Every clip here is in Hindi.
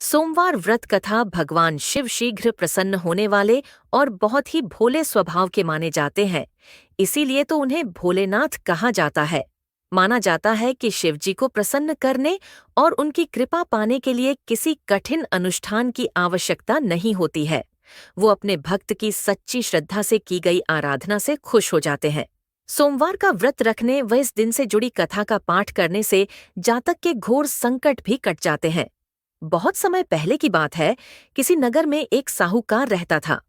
सोमवार व्रत कथा भगवान शिव शीघ्र प्रसन्न होने वाले और बहुत ही भोले स्वभाव के माने जाते हैं। इसीलिए तो उन्हें भोलेनाथ कहा जाता है। माना जाता है कि शिवजी को प्रसन्न करने और उनकी कृपा पाने के लिए किसी कठिन अनुष्ठान की आवश्यकता नहीं होती है। वो अपने भक्त की सच्ची श्रद्धा से की गई आराधना से खुश हो जाते हैं। सोमवार का व्रत रखने व इस दिन से जुड़ी कथा का पाठ करने से जातक के घोर संकट भी कट जाते हैं। बहुत समय पहले की बात है। किसी नगर में एक साहूकार रहता था।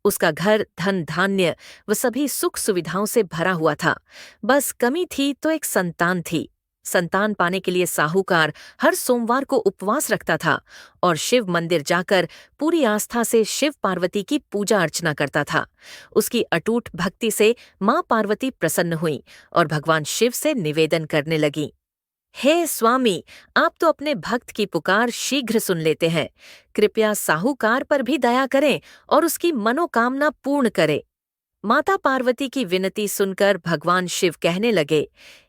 उसका घर धन धान्य व सभी सुख सुविधाओं से भरा हुआ था। बस कमी थी तो एक संतान थी। संतान पाने के लिए साहूकार हर सोमवार को उपवास रखता था और शिव मंदिर जाकर पूरी आस्था से शिव पार्वती की पूजा अर्चना करता था। उसकी अटूट भक्ति से मां पार्वती प्रसन्न हुई और भगवान शिव से निवेदन करने लगी, हे स्वामी, आप तो अपने भक्त की पुकार शीघ्र सुन लेते हैं। कृपया साहूकार पर भी दया करें और उसकी मनोकामना पूर्ण करें। माता पार्वती की विनती सुनकर भगवान शिव कहने लगे,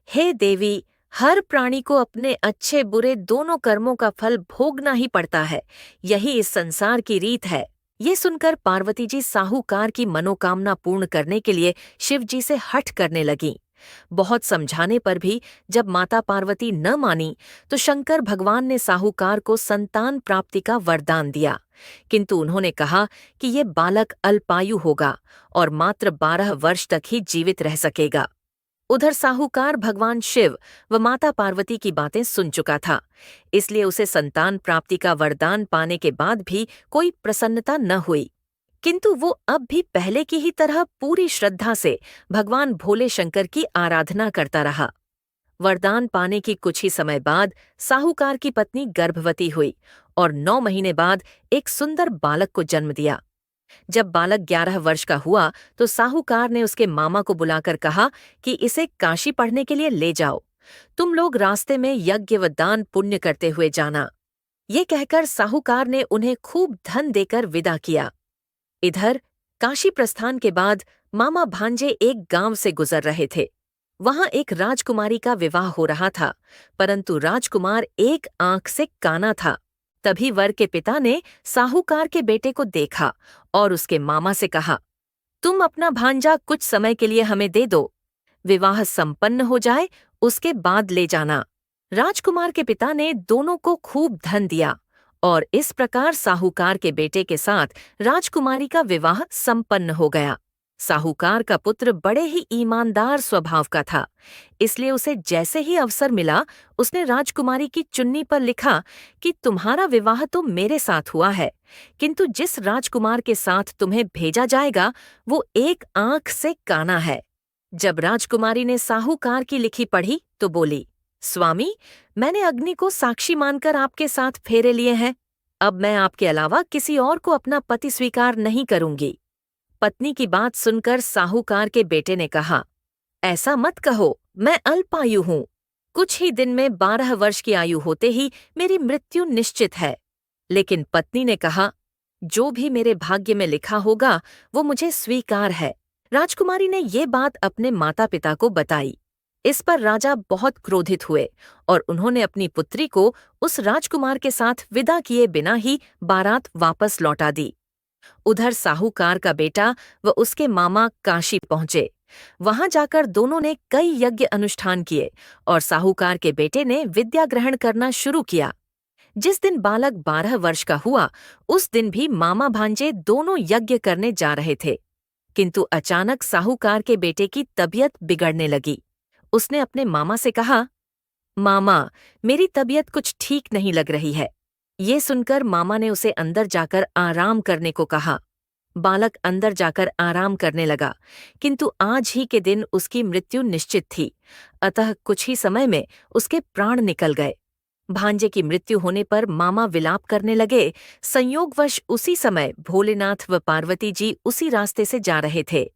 हे देवी, हर प्राणी को अपने अच्छे बुरे दोनों कर्मों का फल भोगना ही पड़ता है। यही इस संसार की रीत है। ये सुनकर पार्वती जी साहूकार की मनोकामना पूर्ण करने के लिए शिव जी से हठ करने लगीं। बहुत समझाने पर भी जब माता पार्वती न मानी तो शंकर भगवान ने साहूकार को संतान प्राप्ति का वरदान दिया। किंतु उन्होंने कहा कि ये बालक अल्पायु होगा और मात्र 12 वर्ष तक ही जीवित रह सकेगा। उधर साहूकार भगवान शिव व माता पार्वती की बातें सुन चुका था, इसलिए उसे संतान प्राप्ति का वरदान पाने के बाद भी कोई प्रसन्नता न हुई। किंतु वो अब भी पहले की ही तरह पूरी श्रद्धा से भगवान भोले शंकर की आराधना करता रहा। वरदान पाने की कुछ ही समय बाद साहूकार की पत्नी गर्भवती हुई और 9 महीने बाद एक सुंदर बालक को जन्म दिया। जब बालक 11 वर्ष का हुआ तो साहूकार ने उसके मामा को बुलाकर कहा कि इसे काशी पढ़ने के लिए ले जाओ। तुम लोग रास्ते में यज्ञ व दान पुण्य करते हुए जाना। ये कहकर साहूकार ने उन्हें खूब धन देकर विदा किया। इधर काशी प्रस्थान के बाद मामा भांजे एक गांव से गुजर रहे थे। वहां एक राजकुमारी का विवाह हो रहा था, परंतु राजकुमार एक आंख से काना था। तभी वर के पिता ने साहूकार के बेटे को देखा और उसके मामा से कहा, तुम अपना भांजा कुछ समय के लिए हमें दे दो। विवाह संपन्न हो जाए उसके बाद ले जाना। राजकुमार के पिता ने दोनों को खूब धन दिया और इस प्रकार साहूकार के बेटे के साथ राजकुमारी का विवाह संपन्न हो गया। साहूकार का पुत्र बड़े ही ईमानदार स्वभाव का था, इसलिए उसे जैसे ही अवसर मिला उसने राजकुमारी की चुन्नी पर लिखा कि तुम्हारा विवाह तो मेरे साथ हुआ है, किंतु जिस राजकुमार के साथ तुम्हें भेजा जाएगा वो एक आंख से काना है। जब राजकुमारी ने साहूकार की लिखी पढ़ी तो बोली, स्वामी, मैंने अग्नि को साक्षी मानकर आपके साथ फेरे लिए हैं। अब मैं आपके अलावा किसी और को अपना पति स्वीकार नहीं करूंगी। पत्नी की बात सुनकर साहूकार के बेटे ने कहा, ऐसा मत कहो, मैं अल्पायु हूँ। कुछ ही दिन में 12 वर्ष की आयु होते ही मेरी मृत्यु निश्चित है। लेकिन पत्नी ने कहा, जो भी मेरे भाग्य में लिखा होगा वो मुझे स्वीकार है। राजकुमारी ने ये बात अपने माता पिता को बताई। इस पर राजा बहुत क्रोधित हुए और उन्होंने अपनी पुत्री को उस राजकुमार के साथ विदा किए बिना ही बारात वापस लौटा दी। उधर साहूकार का बेटा व उसके मामा काशी पहुंचे। वहां जाकर दोनों ने कई यज्ञ अनुष्ठान किए और साहूकार के बेटे ने विद्या ग्रहण करना शुरू किया। जिस दिन बालक 12 वर्ष का हुआ उस दिन भी मामा भांजे दोनों यज्ञ करने जा रहे थे, किंतु अचानक साहूकार के बेटे की तबीयत बिगड़ने लगी। उसने अपने मामा से कहा, मामा, मेरी तबीयत कुछ ठीक नहीं लग रही है। ये सुनकर मामा ने उसे अंदर जाकर आराम करने को कहा। बालक अंदर जाकर आराम करने लगा, किंतु आज ही के दिन उसकी मृत्यु निश्चित थी, अतः कुछ ही समय में उसके प्राण निकल गए। भांजे की मृत्यु होने पर मामा विलाप करने लगे। संयोगवश उसी समय भोलेनाथ व पार्वती जी उसी रास्ते से जा रहे थे।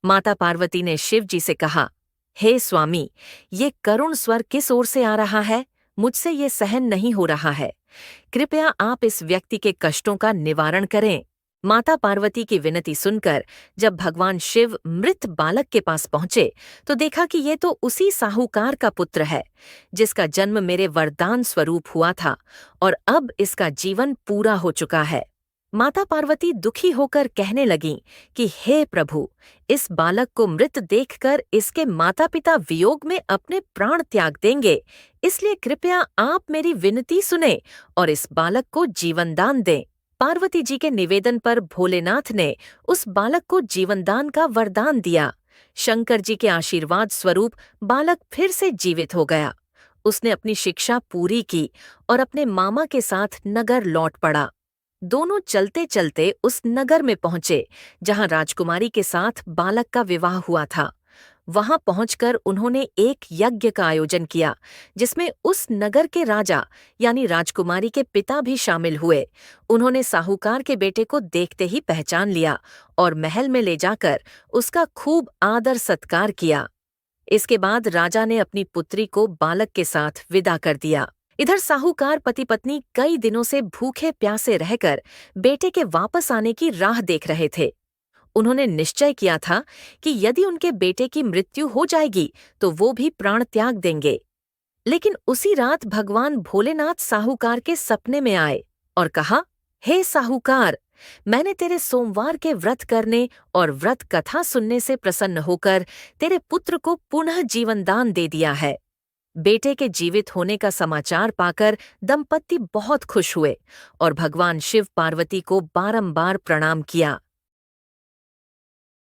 माता पार्वती ने शिव जी से कहा, हे स्वामी, ये करुण स्वर किस ओर से आ रहा है? मुझसे ये सहन नहीं हो रहा है। कृपया आप इस व्यक्ति के कष्टों का निवारण करें। माता पार्वती की विनती सुनकर जब भगवान शिव मृत बालक के पास पहुंचे तो देखा कि ये तो उसी साहूकार का पुत्र है जिसका जन्म मेरे वरदान स्वरूप हुआ था और अब इसका जीवन पूरा हो चुका है। माता पार्वती दुखी होकर कहने लगीं कि हे प्रभु, इस बालक को मृत देखकर इसके माता पिता वियोग में अपने प्राण त्याग देंगे, इसलिए कृपया आप मेरी विनती सुने और इस बालक को जीवनदान दें। पार्वती जी के निवेदन पर भोलेनाथ ने उस बालक को जीवनदान का वरदान दिया। शंकर जी के आशीर्वाद स्वरूप बालक फिर से जीवित हो गया। उसने अपनी शिक्षा पूरी की और अपने मामा के साथ नगर लौट पड़ा। दोनों चलते चलते उस नगर में पहुंचे जहां राजकुमारी के साथ बालक का विवाह हुआ था। वहां पहुंचकर उन्होंने एक यज्ञ का आयोजन किया जिसमें उस नगर के राजा यानी राजकुमारी के पिता भी शामिल हुए। उन्होंने साहूकार के बेटे को देखते ही पहचान लिया और महल में ले जाकर उसका खूब आदर सत्कार किया। इसके बाद राजा ने अपनी पुत्री को बालक के साथ विदा कर दिया। इधर साहूकार पति पत्नी कई दिनों से भूखे प्यासे रहकर बेटे के वापस आने की राह देख रहे थे। उन्होंने निश्चय किया था कि यदि उनके बेटे की मृत्यु हो जाएगी तो वो भी प्राण त्याग देंगे। लेकिन उसी रात भगवान भोलेनाथ साहूकार के सपने में आए और कहा, हे साहूकार, मैंने तेरे सोमवार के व्रत करने और व्रत कथा सुनने से प्रसन्न होकर तेरे पुत्र को पुनः जीवन दान दे दिया है। बेटे के जीवित होने का समाचार पाकर दंपत्ति बहुत खुश हुए और भगवान शिव पार्वती को बारंबार प्रणाम किया।